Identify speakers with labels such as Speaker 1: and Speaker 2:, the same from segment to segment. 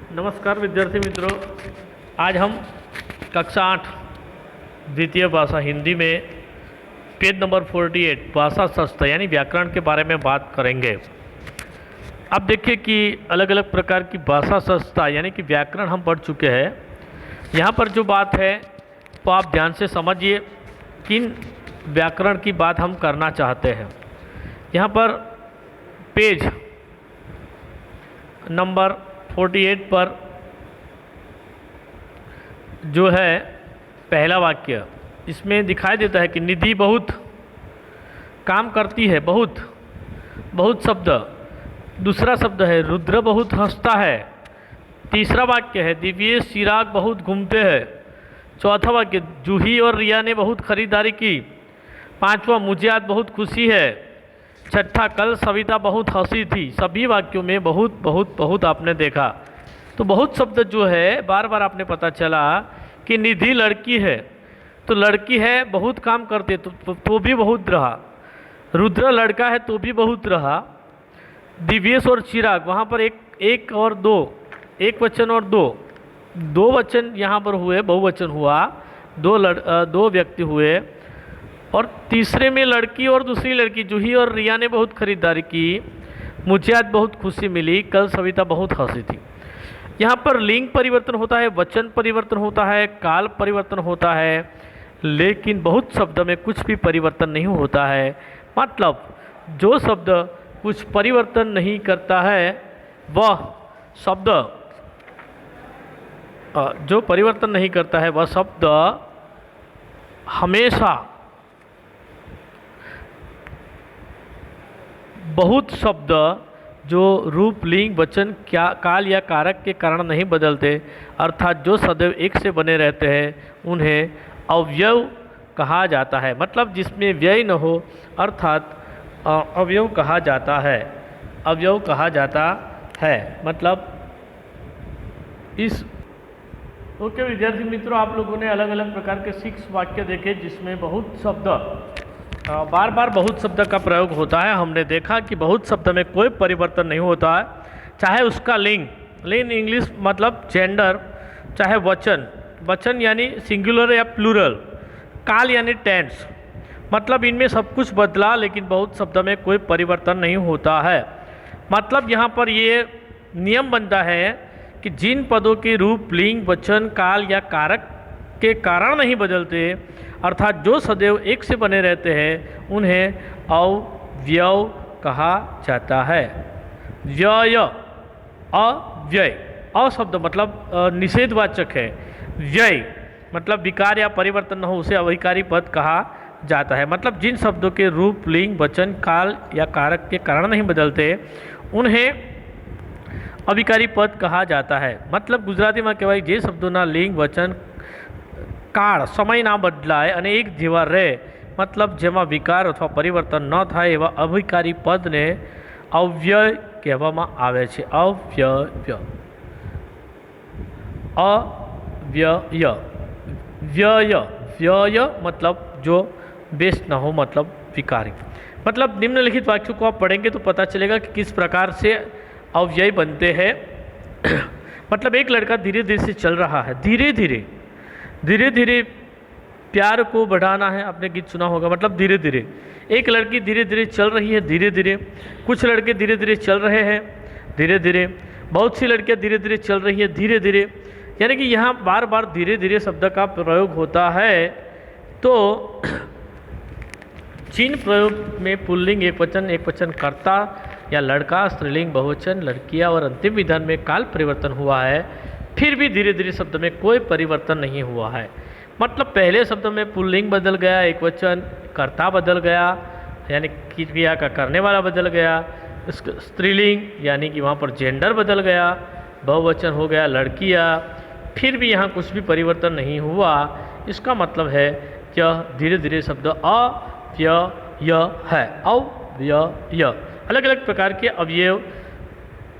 Speaker 1: नमस्कार विद्यार्थी मित्रों, आज हम कक्षा 8 द्वितीय भाषा हिंदी में पेज नंबर 48 भाषा शास्त्र यानी व्याकरण के बारे में बात करेंगे। अब देखिए कि अलग अलग प्रकार की भाषा शास्त्र यानी कि व्याकरण हम पढ़ चुके हैं। यहाँ पर जो बात है वो आप ध्यान से समझिए, किन व्याकरण की बात हम करना चाहते हैं। यहाँ पर पेज नंबर 48 पर जो है पहला वाक्य, इसमें दिखाई देता है कि निधि बहुत काम करती है। बहुत शब्द, दूसरा शब्द है रुद्र बहुत हंसता है। तीसरा वाक्य है दिव्य चिराग बहुत घूमते हैं। चौथा वाक्य जूही और रिया ने बहुत खरीदारी की। पांचवा मुझे आज बहुत खुशी है। छठा कल सविता बहुत हंसी थी। सभी वाक्यों में बहुत आपने देखा। तो बहुत शब्द जो है बार बार आपने पता चला कि निधि लड़की है, तो लड़की है बहुत काम करते तो भी बहुत रहा। रुद्र लड़का है तो भी बहुत रहा। दिव्येश और चिराग वहाँ पर एक और दो, एक वचन और दो वचन यहाँ पर हुए, बहुवचन हुआ, दो व्यक्ति हुए। और तीसरे में लड़की और दूसरी लड़की जूही और रिया ने बहुत खरीदारी की। मुझे आज बहुत खुशी मिली। कल सविता बहुत हंसी थी। यहाँ पर लिंग परिवर्तन होता है, वचन परिवर्तन होता है, काल परिवर्तन होता है, लेकिन बहुत शब्द में कुछ भी परिवर्तन नहीं होता है। मतलब जो शब्द कुछ परिवर्तन नहीं करता है वह शब्द, जो परिवर्तन नहीं करता है वह शब्द हमेशा, बहुत शब्द जो रूप, लिंग, वचन, काल या कारक के कारण नहीं बदलते, अर्थात जो सदैव एक से बने रहते हैं, उन्हें अव्यय कहा जाता है। मतलब जिसमें व्यय न हो, अर्थात अवयव कहा जाता है। अवयव कहा जाता है मतलब इस ओके विद्यार्थी मित्रों, आप लोगों ने अलग अलग प्रकार के 6 वाक्य देखे जिसमें बहुत शब्द, बार बार बहुत शब्द का प्रयोग होता है। हमने देखा कि बहुत शब्द में कोई परिवर्तन नहीं होता है, चाहे उसका लिंग इंग्लिश मतलब जेंडर, चाहे वचन यानी सिंगुलर या प्लूरल, काल यानी टेंस, मतलब इनमें सब कुछ बदला, लेकिन बहुत शब्द में कोई परिवर्तन नहीं होता है। मतलब यहाँ पर ये नियम बनता है कि जिन पदों के रूप, लिंग, वचन, काल या कारक के कारण नहीं बदलते, अर्थात जो सदैव एक से बने रहते हैं, उन्हें अव्यय कहा जाता है। व्यय, अव्यय, अ शब्द मतलब निषेधवाचक है। व्यय मतलब विकार या परिवर्तन न हो, उसे अविकारी पद कहा जाता है। मतलब जिन शब्दों के रूप, लिंग, वचन, काल या कारक के कारण नहीं बदलते, उन्हें अविकारी पद कहा जाता है। मतलब ગુજરાતીમાં કહેવાય જે શબ્દોના લિંગ, વચન, કાળ, સમય ના બદલાય અને એક જેવા રહે, मतलब જેમાં વિકાર અથવા પરિવર્તન ન થાય એવા અવિકારી પદને અવ્યય કહેવામાં આવે છે। अव्यय, व्यय मतलब जो बेस्ट ना हो, मतलब विकारी। मतलब निम्नलिखित वाक्यों को आप पढ़ेंगे तो पता चलेगा कि किस प्रकार से अव्यय बनते हैं। मतलब एक लड़का धीरे धीरे से चल रहा है, धीरे धीरे प्यार को बढ़ाना है, आपने गीत सुना होगा। मतलब धीरे धीरे एक लड़की धीरे धीरे चल रही है, धीरे धीरे कुछ लड़के धीरे धीरे चल रहे हैं, धीरे धीरे बहुत सी लड़कियां धीरे धीरे चल रही है, धीरे धीरे, यानी कि यहाँ बार बार धीरे धीरे शब्द का प्रयोग होता है। तो जिन प्रयोग में पुल्लिंग एक वचन कर्ता या लड़का, स्त्रीलिंग बहुवचन लड़कियां और अंतिम विधान में काल परिवर्तन हुआ है, फिर भी धीरे धीरे शब्द में कोई परिवर्तन नहीं हुआ है। मतलब पहले शब्द में पुल्लिंग बदल गया, एक वचन कर्ता बदल गया यानी क्रिया का करने वाला बदल गया, स्त्रीलिंग यानी कि वहाँ पर जेंडर बदल गया, बहुवचन हो गया लड़कियाँ, फिर भी यहाँ कुछ भी परिवर्तन नहीं हुआ। इसका मतलब है कि धीरे धीरे शब्द अव्यय है। अव्यय, अलग अलग प्रकार के अवयव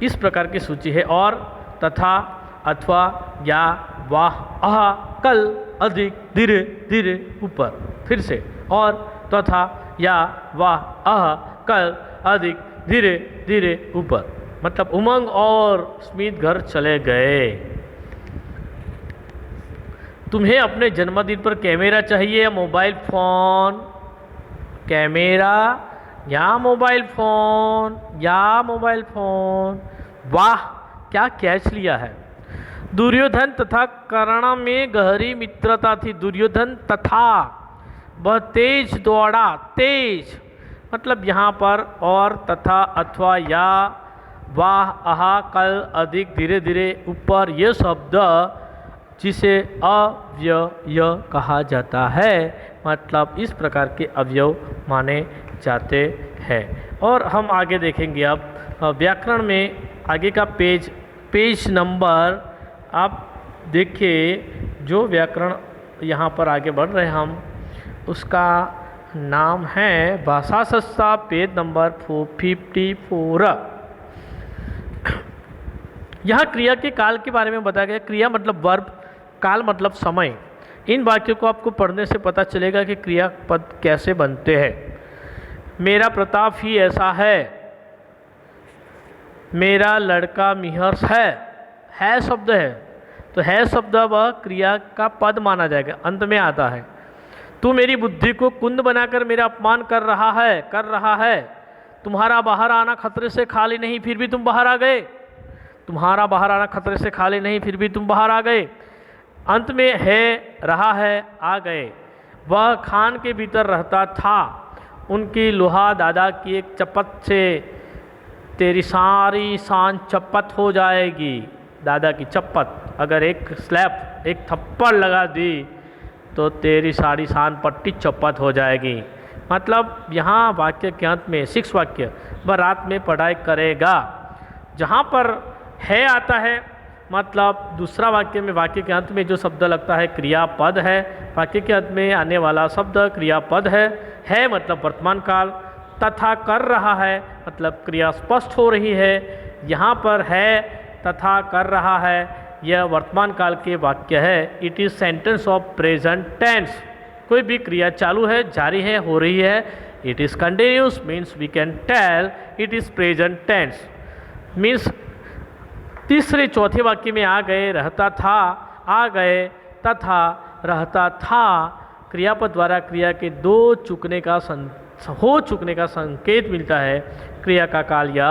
Speaker 1: इस प्रकार की सूची है। और, तथा, अथवा, या, वाह, अह, कल, अधिक, धीरे धीरे, ऊपर। फिर से, और, तथा, या, वाह, अह, कल, अधिक, धीरे धीरे, ऊपर। मतलब उमंग और स्मित घर चले गए। तुम्हें अपने जन्मदिन पर कैमरा चाहिए या मोबाइल फ़ोन? कैमरा या मोबाइल फ़ोन या मोबाइल फ़ोन। वाह, क्या कैच लिया है। दुर्योधन तथा कर्ण में गहरी मित्रता थी। दुर्योधन तथा, वह तेज दौड़ा। तेज मतलब यहाँ पर और, तथा, अथवा, या, वाह, आहा, कल, अधिक, धीरे धीरे, ऊपर, ये शब्द जिसे अव्यय कहा जाता है, मतलब इस प्रकार के अवयव माने जाते हैं। और हम आगे देखेंगे अब व्याकरण में आगे का पेज नंबर, आप देखिए जो व्याकरण यहाँ पर आगे बढ़ रहे हैं हम, उसका नाम है भाषा शास्त्र, पेज नंबर 54। यहाँ क्रिया के काल के बारे में बताया गया। क्रिया मतलब वर्ब, काल मतलब समय। इन वाक्यों को आपको पढ़ने से पता चलेगा कि क्रियापद कैसे बनते हैं। मेरा प्रताप ही ऐसा है। मेरा लड़का मिहर्ष है शब्द है, तो है शब्द वह क्रिया का पद माना जाएगा, अंत में आता है। तू मेरी बुद्धि को कुंद बनाकर मेरा अपमान कर रहा है। तुम्हारा बाहर आना खतरे से खाली नहीं, फिर भी तुम बाहर आ गए। तुम्हारा बाहर आना खतरे से खाली नहीं, फिर भी तुम बाहर आ गए। अंत में है, रहा है, आ गए। वह खान के भीतर रहता था। उनकी लोहा दादा की एक चपत से तेरी सारी शान चपत हो जाएगी। दादा की चपत, अगर एक स्लैप, एक थप्पड़ लगा दी तो तेरी सारी शान पट्टी चपत हो जाएगी। मतलब यहाँ वाक्य के अंत में 6 वाक्य, वह रात में पढ़ाई करेगा। जहाँ पर है आता है, मतलब दूसरा वाक्य में, वाक्य के अंत में जो शब्द लगता है क्रियापद है। वाक्य के अंत में आने वाला शब्द क्रियापद है मतलब वर्तमान काल। तथा कर रहा है मतलब क्रिया स्पष्ट हो रही है। यहाँ पर है तथा कर रहा है, यह वर्तमान काल के वाक्य है। It is sentence of present tense. कोई भी क्रिया चालू है, जारी है, हो रही है। It is continuous means we can tell it is present tense. Means तीसरे चौथे वाक्य में आ गए, रहता था, आ गए, तथा, रहता था। क्रियापद द्वारा क्रिया के हो चुकने का संकेत मिलता है। क्रिया का काल या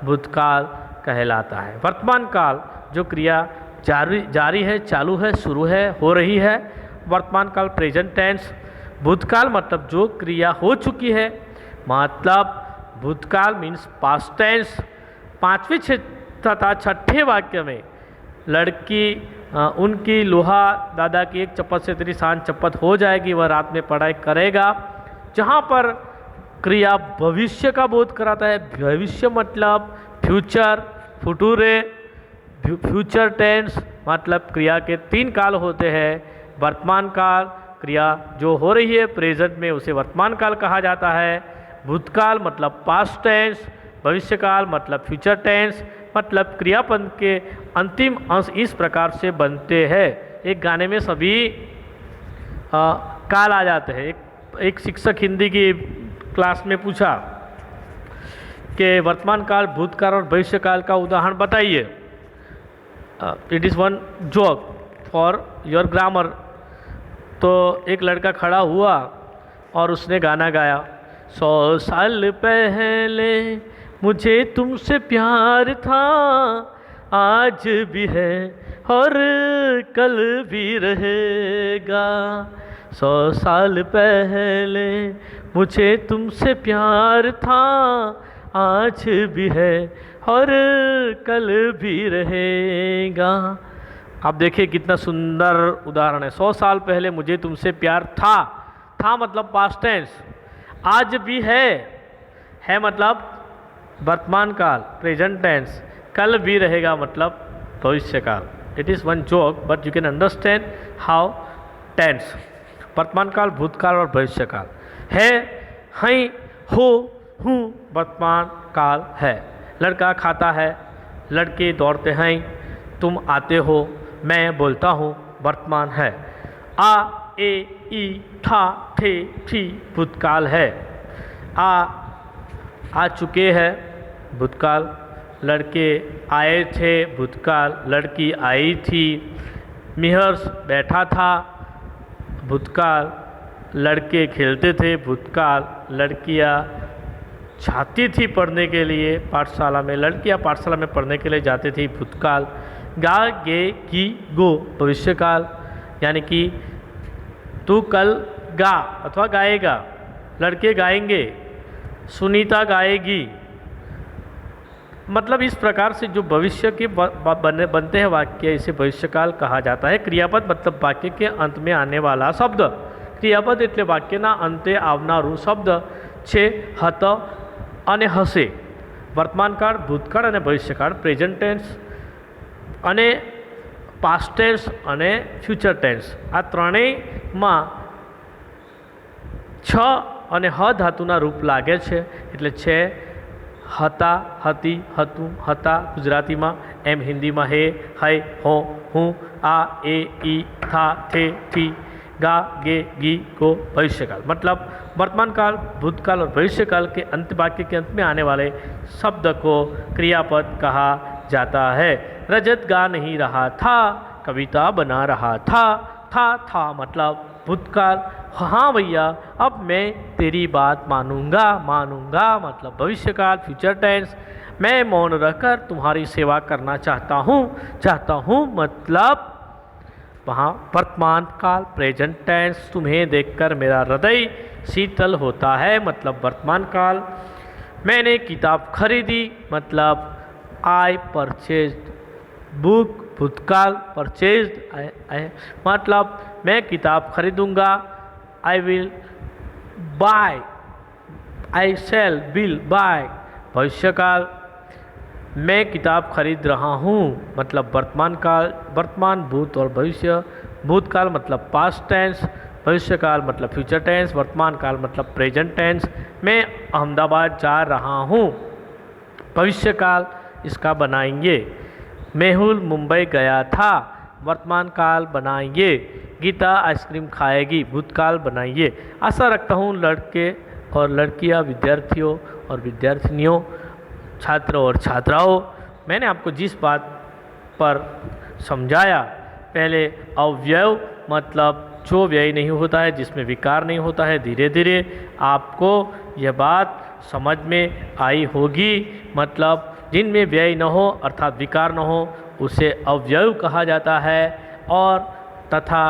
Speaker 1: भूतकाल कहलाता है। वर्तमान काल जो क्रिया जारी है, चालू है, शुरू है, हो रही है, वर्तमान काल प्रेजेंट टेंस। भूतकाल मतलब जो क्रिया हो चुकी है, मतलब भूतकाल मीन्स पास्ट टेंस। पांचवें तथा छठे वाक्य में लड़की उनकी लोहा दादा की एक चपत से तेरी शान चपत हो जाएगी, वह रात में पढ़ाई करेगा। जहाँ पर क्रिया भविष्य का बोध कराता है। भविष्य मतलब फ्यूचर, फुटूरे, फ्यूचर टेंस मतलब क्रिया के 3 काल होते हैं। वर्तमान काल, क्रिया जो हो रही है प्रेजेंट में, उसे वर्तमान काल कहा जाता है। भूतकाल मतलब पास्ट टेंस, भविष्य काल मतलब फ्यूचर टेंस। मतलब क्रियापद के अंतिम अंश इस प्रकार से बनते हैं। एक गाने में सभी काल आ जाते हैं। एक शिक्षक हिंदी की क्लास में पूछा कि वर्तमान काल, भूतकाल और भविष्य काल का उदाहरण बताइए। It is one joke for your grammar. तो एक लड़का खड़ा हुआ और उसने गाना गाया, 100 साल पहले मुझे तुमसे प्यार था, आज भी है और कल भी रहेगा। 100 साल पहले मुझे तुमसे प्यार था, आज भी है और कल भी रहेगा। आप देखिए कितना सुंदर उदाहरण है। 100 साल पहले मुझे तुमसे प्यार था मतलब पास्ट टेंस। आज भी है मतलब वर्तमान काल प्रेजेंट टेंस। कल भी रहेगा मतलब भविष्य काल। It is one joke but you can understand how tense. वर्तमान काल, भूतकाल और भविष्य काल। है, हैं, हो, हूँ वर्तमान काल है। लड़का खाता है, लड़के दौड़ते हैं, तुम आते हो, मैं बोलता हूँ वर्तमान है। आ, ए, ई, था, थे, थी भूतकाल है। आ चुके हैं भूतकाल, लड़के आए थे, भूतकाल लड़की आई थी। मिहर्ष बैठा था, भूतकाल लड़के खेलते थे। भूतकाल लड़कियां जाती थी पढ़ने के लिए पाठशाला में, लड़कियां पाठशाला में पढ़ने के लिए जाती थी। भूतकाल गा गे की गो भविष्यकाल, यानी कि तू कल गा अथवा गाएगा, लड़के गाएंगे, सुनीता गाएगी। मतलब इस प्रकार से जो भविष्य के बनते हैं वाक्य, इसे भविष्यकाल कहा जाता है। क्रियापद मतलब वाक्य के अंत में आने वाला शब्द। क्रियापद એટલે વાક્યના અંતે આવનારું શબ્દ છે। હત અને હશે, વર્તમાનકાળ, ભૂતકાળ અને ભવિષ્યકાળ, પ્રેઝન્ટ ટેન્સ અને પાસ્ટ ટેન્સ અને ફ્યુચર ટેન્સ, આ ત્રણેયમાં છ અને હ ધાતુના રૂપ લાગે છે, એટલે છે હતા, હતી, હતું, હતા ગુજરાતીમાં, એમ હિન્દીમાં હે, હૈ, હો, હું, आ, ए, ई, था, थे, थी, गा, गे, गी, को भविष्यकाल। मतलब वर्तमान काल, भूतकाल और भविष्यकाल के अंत वाक्य के अंत में आने वाले शब्द को क्रियापद कहा जाता है। रजत गा नहीं रहा था, कविता बना रहा था। था मतलब भूतकाल, हाँ भैया अब मैं तेरी बात मानूंगा। मानूंगा मतलब भविष्यकाल, फ्यूचर टेंस। मैं मौन रहकर तुम्हारी सेवा करना चाहता हूँ। चाहता हूँ मतलब वहाँ वर्तमान काल, प्रेजेंट टेंस। तुम्हें देखकर मेरा हृदय शीतल होता है मतलब वर्तमान काल। मैंने किताब खरीदी मतलब आई परचेज्ड बुक, भूतकाल, परचेज्ड मतलब मैं किताब खरीदूंगा। I will buy, I shall will buy, भविष्यकाल। मैं किताब खरीद रहा हूँ मतलब वर्तमान काल, वर्तमान, भूत और भविष्य। भूतकाल मतलब पास्ट टेंस, भविष्यकाल मतलब फ्यूचर टेंस, वर्तमान काल मतलब प्रेजेंट टेंस। मैं अहमदाबाद जा रहा हूँ, भविष्यकाल इसका बनाएंगे। मेहुल मुंबई गया था, वर्तमान काल बनाएंगे। गीता आइसक्रीम खाएगी, भूतकाल बनाइए। आशा रखता हूँ लड़के और लड़कियाँ, विद्यार्थियों और विद्यार्थिनियों, छात्रों और छात्राओं, मैंने आपको जिस बात पर समझाया, पहले अव्यय मतलब जो व्यय नहीं होता है, जिसमें विकार नहीं होता है, धीरे धीरे आपको यह बात समझ में आई होगी। मतलब जिनमें व्यय न हो अर्थात विकार न हो उसे अव्यय कहा जाता है। और तथा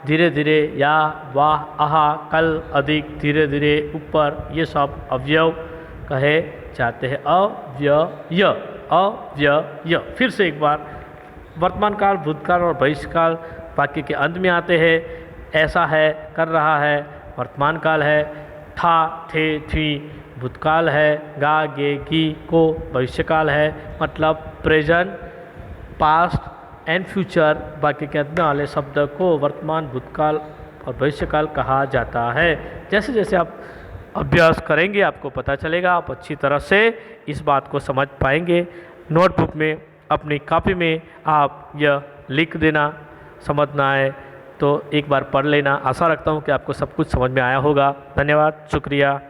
Speaker 1: धीरे धीरे या, वाह, आहा, कल, अधिक, धीरे धीरे, ऊपर, ये सब अव्यय कहे जाते हैं। अव्यय, अव्यय। फिर से एक बार, वर्तमान काल, भूतकाल और भविष्यकाल वाक्य के अंत में आते हैं। ऐसा है, कर रहा है, वर्तमान काल है। था, थे, थी, भूतकाल है। गा, गे, की, को भविष्यकाल है। मतलब प्रेजेंट, पास्ट एंड फ्यूचर वाक्य के अंत में वाले शब्द को वर्तमान, भूतकाल और भविष्यकाल कहा जाता है। जैसे जैसे आप अभ्यास करेंगे आपको पता चलेगा, आप अच्छी तरह से इस बात को समझ पाएंगे। नोटबुक में, अपनी कॉपी में आप यह लिख देना, समझना है तो एक बार पढ़ लेना। आशा रखता हूँ कि आपको सब कुछ समझ में आया होगा। धन्यवाद, शुक्रिया।